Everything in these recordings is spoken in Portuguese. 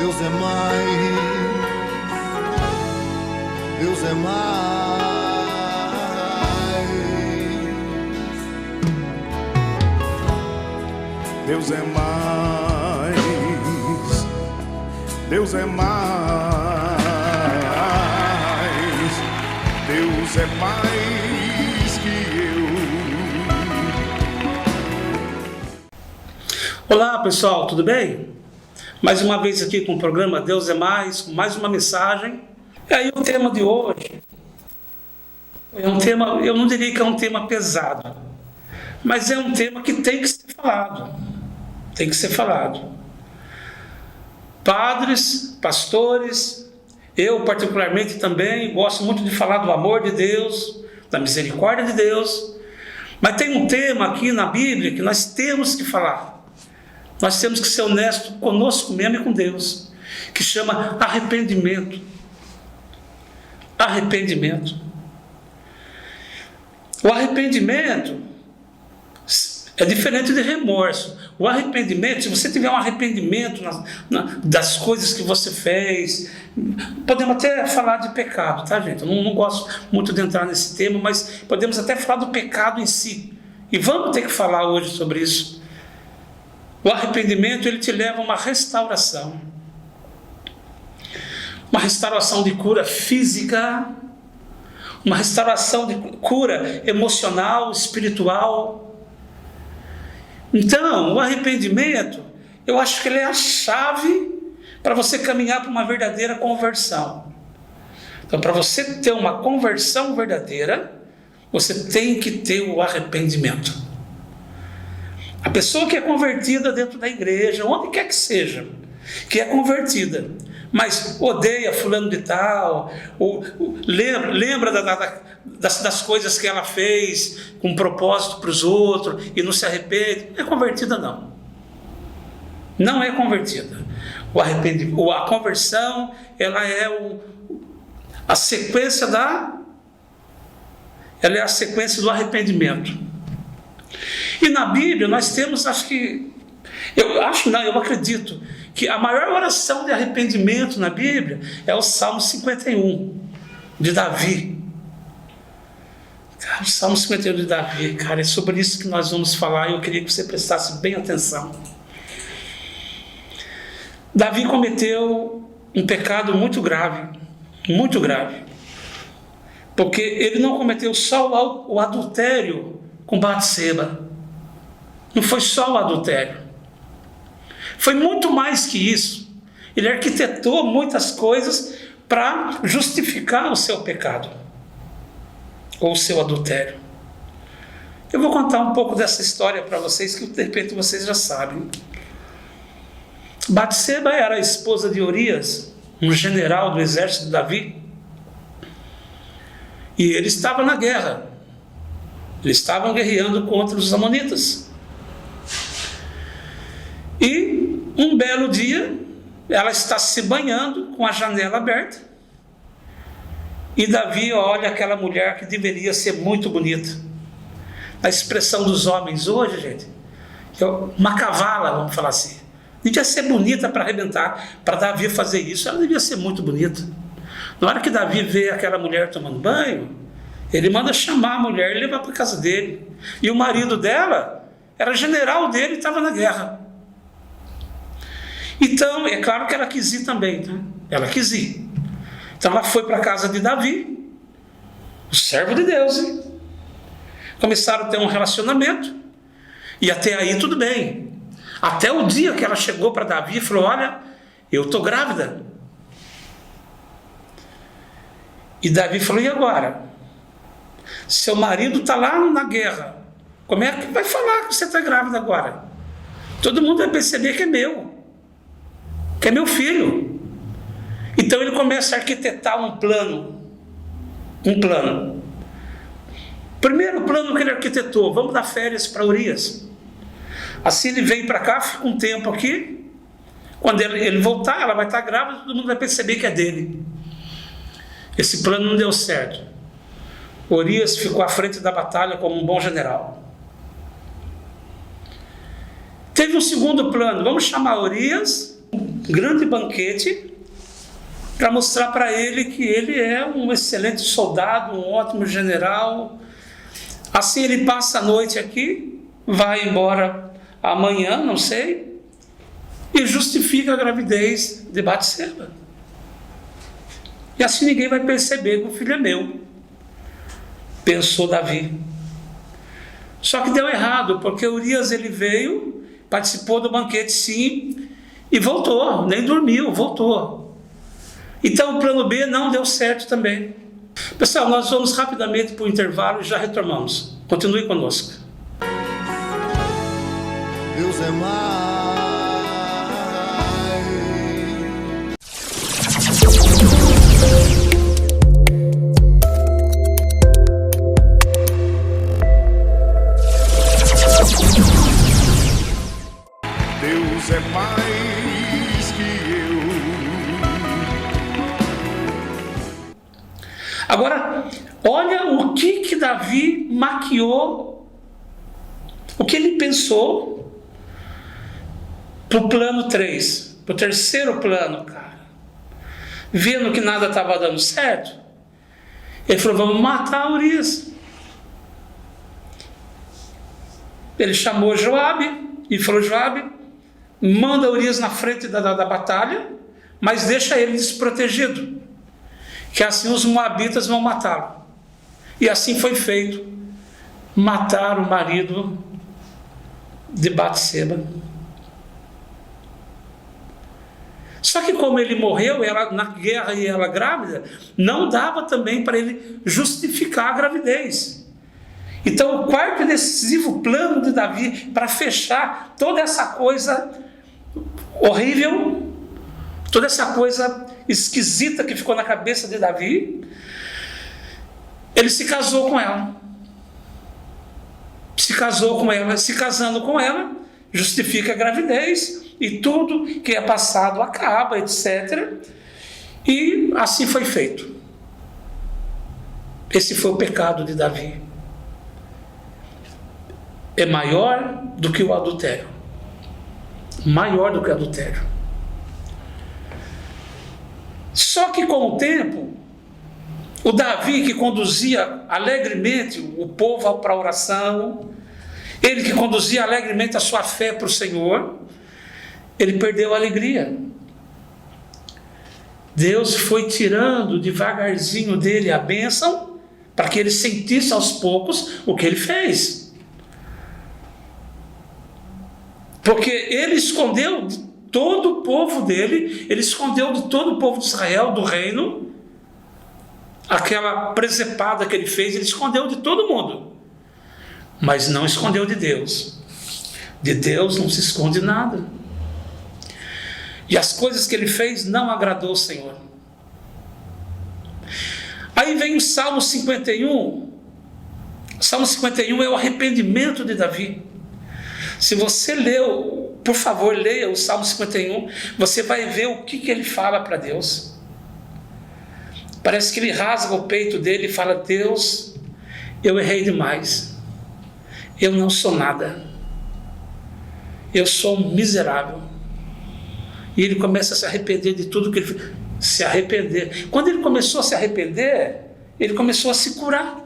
Deus é mais, Deus é mais, Deus é mais, Deus é mais, Deus é mais que eu. Olá pessoal, tudo bem? Mais uma vez aqui com o programa Deus é Mais, com mais uma mensagem. E aí o tema de hoje é um tema, eu não diria que é um tema pesado, mas é um tema que tem que ser falado. Tem que ser falado. Padres, pastores, eu particularmente também gosto muito de falar do amor de Deus, da misericórdia de Deus, mas tem um tema aqui na Bíblia que nós temos que falar. Nós temos que ser honestos conosco mesmo e com Deus, que chama arrependimento. Arrependimento. O arrependimento é diferente de remorso. O arrependimento, se você tiver um arrependimento das coisas que você fez, podemos até falar de pecado, tá, gente? Eu não gosto muito de entrar nesse tema, mas podemos até falar do pecado em si. E vamos ter que falar hoje sobre isso. O arrependimento, ele te leva a uma restauração. Uma restauração de cura física, uma restauração de cura emocional, espiritual. Então, o arrependimento, eu acho que ele é a chave para você caminhar para uma verdadeira conversão. Então, para você ter uma conversão verdadeira, você tem que ter o arrependimento. A pessoa que é convertida dentro da igreja, onde quer que seja, que é convertida, mas odeia fulano de tal, ou lembra das coisas que ela fez com propósito para os outros e não se arrepende, não é convertida não. Não é convertida. A conversão, ela é a sequência ela é a sequência do arrependimento. E na Bíblia nós temos, eu acredito que a maior oração de arrependimento na Bíblia é o Salmo 51 de Davi. Cara, o Salmo 51 de Davi, cara, é sobre isso que nós vamos falar e eu queria que você prestasse bem atenção. Davi cometeu um pecado muito grave, porque ele não cometeu só o adultério com Batseba. Não foi só o adultério. Foi muito mais que isso. Ele arquitetou muitas coisas para justificar o seu pecado. Ou o seu adultério. Eu vou contar um pouco dessa história para vocês, que de repente vocês já sabem. Batseba era a esposa de Urias, um general do exército de Davi. E ele estava na guerra. Eles estavam guerreando contra os amonitas. E um belo dia, ela está se banhando com a janela aberta. E Davi olha aquela mulher que deveria ser muito bonita. A expressão dos homens hoje, gente, uma cavala, vamos falar assim. Devia ser bonita para arrebentar. Para Davi fazer isso, ela devia ser muito bonita. Na hora que Davi vê aquela mulher tomando banho, ele manda chamar a mulher e levar para a casa dele. E o marido dela era general dele e estava na guerra. Então, é claro que ela quis ir também, tá? Ela quis ir. Então ela foi para a casa de Davi, o servo de Deus, hein? Começaram a ter um relacionamento, e até aí tudo bem. Até o dia que ela chegou para Davi e falou: olha, eu estou grávida. E Davi falou: e agora? Seu marido está lá na guerra, como é que vai falar que você está grávida agora? Todo mundo vai perceber que é meu filho. Então ele começa a arquitetar um plano. Primeiro plano que ele arquitetou: vamos dar férias para Urias. Assim ele vem para cá, fica um tempo aqui. Quando ele voltar, ela vai estar grávida, todo mundo vai perceber que é dele. Esse plano não deu certo. Urias ficou à frente da batalha como um bom general. Teve um segundo plano: vamos chamar Urias grande banquete para mostrar para ele que ele é um excelente soldado, um ótimo general. Assim ele passa a noite aqui, vai embora amanhã, não sei, e justifica a gravidez de Batseba. E assim ninguém vai perceber que o filho é meu, pensou Davi. Só que deu errado, porque Urias ele veio, participou do banquete sim, e voltou, nem dormiu, voltou. Então o plano B não deu certo também. Pessoal, nós vamos rapidamente para o intervalo e já retornamos. Continue conosco. Deus é mais. Deus é mais que eu. Agora, olha o que Davi maquiou, o que ele pensou para o plano 3, para o terceiro plano, cara. Vendo que nada estava dando certo, ele falou, vamos matar Urias. Ele chamou Joabe e falou, Joabe, manda Urias na frente da batalha, mas deixa ele desprotegido, que assim os moabitas vão matá-lo. E assim foi feito. Mataram o marido de Batseba. Só que como ele morreu, ela na guerra e ela grávida, não dava também para ele justificar a gravidez. Então o quarto e decisivo plano de Davi para fechar toda essa coisa horrível, toda essa coisa esquisita que ficou na cabeça de Davi, ele se casou com ela. Se casando com ela, justifica a gravidez, e tudo que é passado acaba, etc. E assim foi feito. Esse foi o pecado de Davi. É maior do que o adultério. Maior do que o adultério. Só que com o tempo, o Davi que conduzia alegremente o povo para a oração, ele que conduzia alegremente a sua fé para o Senhor, ele perdeu a alegria. Deus foi tirando devagarzinho dele a bênção, para que ele sentisse aos poucos o que ele fez. Porque ele escondeu de todo o povo dele, ele escondeu de todo o povo de Israel, do reino, aquela presepada que ele fez, ele escondeu de todo mundo, mas não escondeu de Deus. De Deus não se esconde nada. E as coisas que ele fez não agradou o Senhor. Aí vem o Salmo 51. O Salmo 51 é o arrependimento de Davi. Se você leu, por favor, leia o Salmo 51, você vai ver o que ele fala para Deus. Parece que ele rasga o peito dele e fala, Deus, eu errei demais. Eu não sou nada. Eu sou um miserável. E ele começa a se arrepender de tudo que ele fez. Se arrepender. Quando ele começou a se arrepender, ele começou a se curar.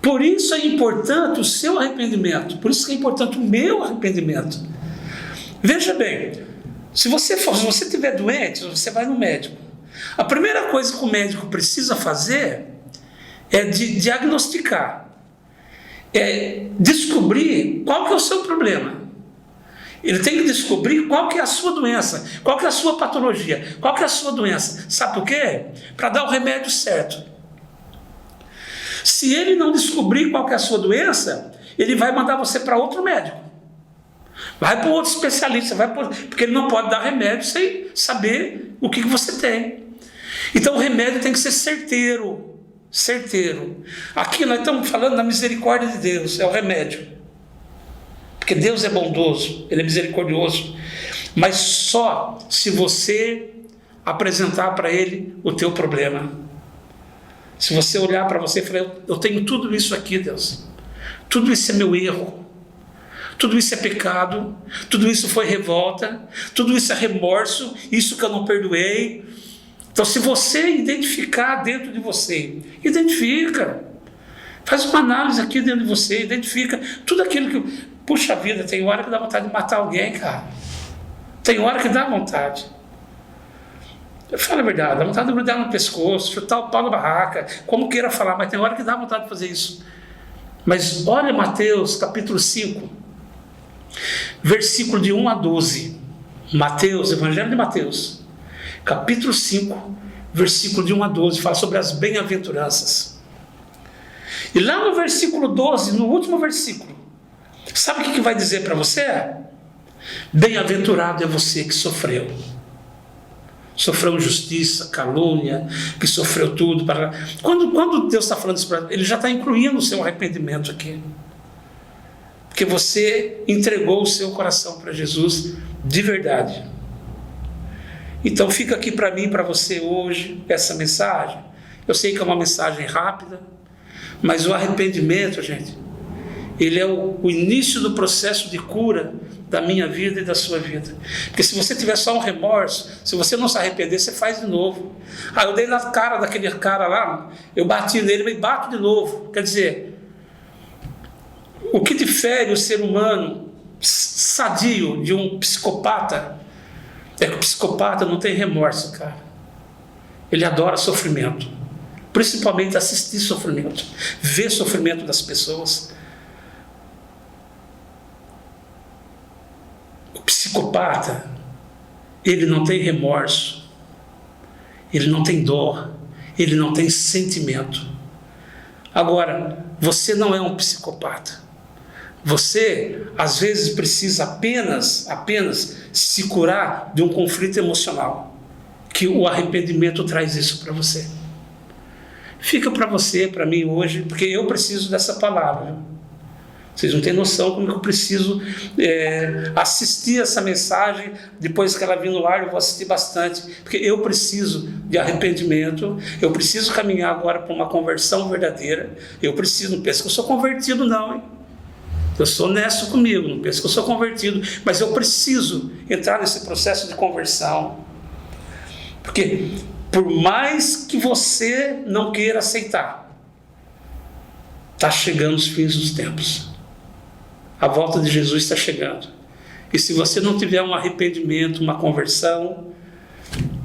Por isso é importante o seu arrependimento. Por isso que é importante o meu arrependimento. Veja bem, se você estiver doente, você vai no médico. A primeira coisa que o médico precisa fazer é diagnosticar. É descobrir qual que é o seu problema. Ele tem que descobrir qual que é a sua doença, qual que é a sua patologia, qual que é a sua doença. Sabe por quê? Para dar o remédio certo. Se ele não descobrir qual que é a sua doença, ele vai mandar você para outro médico. Vai para outro especialista, porque ele não pode dar remédio sem saber o que você tem. Então o remédio tem que ser certeiro. Certeiro. Aqui nós estamos falando da misericórdia de Deus, é o remédio. Porque Deus é bondoso, Ele é misericordioso. Mas só se você apresentar para Ele o teu problema. Se você olhar para você e falar, eu tenho tudo isso aqui, Deus. Tudo isso é meu erro. Tudo isso é pecado, tudo isso foi revolta, tudo isso é remorso, isso que eu não perdoei. Então, se você identificar dentro de você, identifica, faz uma análise aqui dentro de você, identifica tudo aquilo que, puxa vida, tem hora que dá vontade de matar alguém, cara. Tem hora que dá vontade. Fala a verdade, dá vontade de grudar no pescoço, chutar o pau na barraca, como queira falar, mas tem hora que dá vontade de fazer isso. Mas olha Mateus capítulo 5, versículo de 1 a 12. Mateus, Evangelho de Mateus, capítulo 5, versículo de 1 a 12, fala sobre as bem-aventuranças. E lá no versículo 12, no último versículo, sabe o que vai dizer para você? Bem-aventurado é você que sofreu injustiça, calúnia, que sofreu tudo. Quando Deus está falando isso para ele, já está incluindo o seu arrependimento aqui. Porque você entregou o seu coração para Jesus de verdade. Então fica aqui para mim, para você hoje, essa mensagem. Eu sei que é uma mensagem rápida, mas o arrependimento, gente, ele é o início do processo de cura da minha vida e da sua vida. Porque se você tiver só um remorso, se você não se arrepender, você faz de novo. Eu dei na cara daquele cara lá, eu bati nele, mas bato de novo. Quer dizer, o que difere o ser humano sadio de um psicopata é que o psicopata não tem remorso, cara. Ele adora sofrimento, principalmente assistir sofrimento, ver sofrimento das pessoas. O psicopata, ele não tem remorso, ele não tem dor, ele não tem sentimento. Agora, você não é um psicopata. Você, às vezes, precisa apenas se curar de um conflito emocional, que o arrependimento traz isso para você. Fica para você, para mim hoje, porque eu preciso dessa palavra, viu? Vocês não têm noção como eu preciso assistir essa mensagem. Depois que ela vir no ar, eu vou assistir bastante, porque eu preciso de arrependimento, eu preciso caminhar agora para uma conversão verdadeira. Eu preciso, não penso que eu sou convertido não, hein? Eu sou honesto comigo, não penso que eu sou convertido, mas eu preciso entrar nesse processo de conversão, porque por mais que você não queira aceitar, está chegando os fins dos tempos. A volta de Jesus está chegando. E se você não tiver um arrependimento, uma conversão,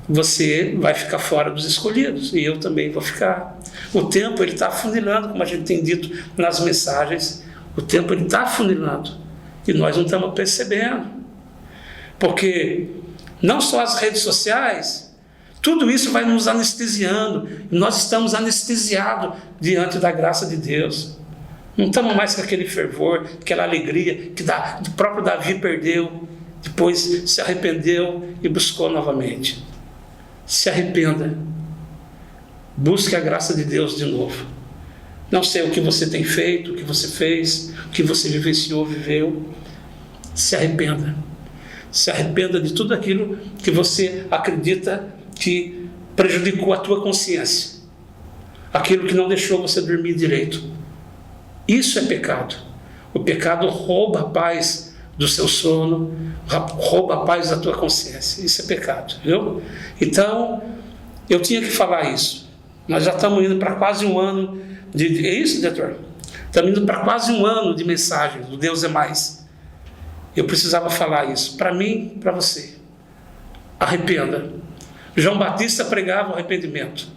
você vai ficar fora dos escolhidos. E eu também vou ficar. O tempo ele está afunilando, como a gente tem dito nas mensagens. O tempo ele está afunilando. E nós não estamos percebendo. Porque não só as redes sociais, tudo isso vai nos anestesiando. E nós estamos anestesiados diante da graça de Deus. Não estamos mais com aquele fervor, aquela alegria que o próprio Davi perdeu, depois se arrependeu e buscou novamente. Se arrependa. Busque a graça de Deus de novo. Não sei o que você tem feito, o que você fez, o que você vivenciou, viveu. Se arrependa. Se arrependa de tudo aquilo que você acredita que prejudicou a tua consciência. Aquilo que não deixou você dormir direito. Isso é pecado. O pecado rouba a paz do seu sono, rouba a paz da tua consciência. Isso é pecado, viu? Então, eu tinha que falar isso. Nós já estamos indo para quase um ano de... É isso, diretor? Estamos indo para quase um ano de mensagens do Deus é Mais. Eu precisava falar isso para mim e para você. Arrependa. João Batista pregava o arrependimento.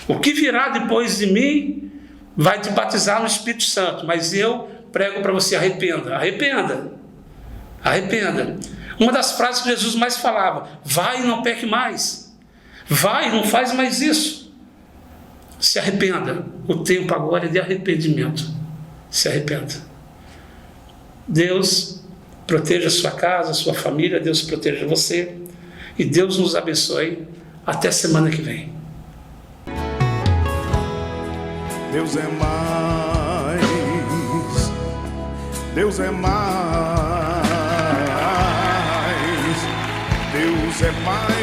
O que virá depois de mim vai te batizar no Espírito Santo, mas eu prego para você, arrependa, arrependa, arrependa. Uma das frases que Jesus mais falava: vai e não peque mais, vai e não faz mais isso. Se arrependa, o tempo agora é de arrependimento. Se arrependa. Deus proteja a sua casa, a sua família, Deus proteja você, e Deus nos abençoe. Até semana que vem. Deus é mais, Deus é mais, Deus é mais.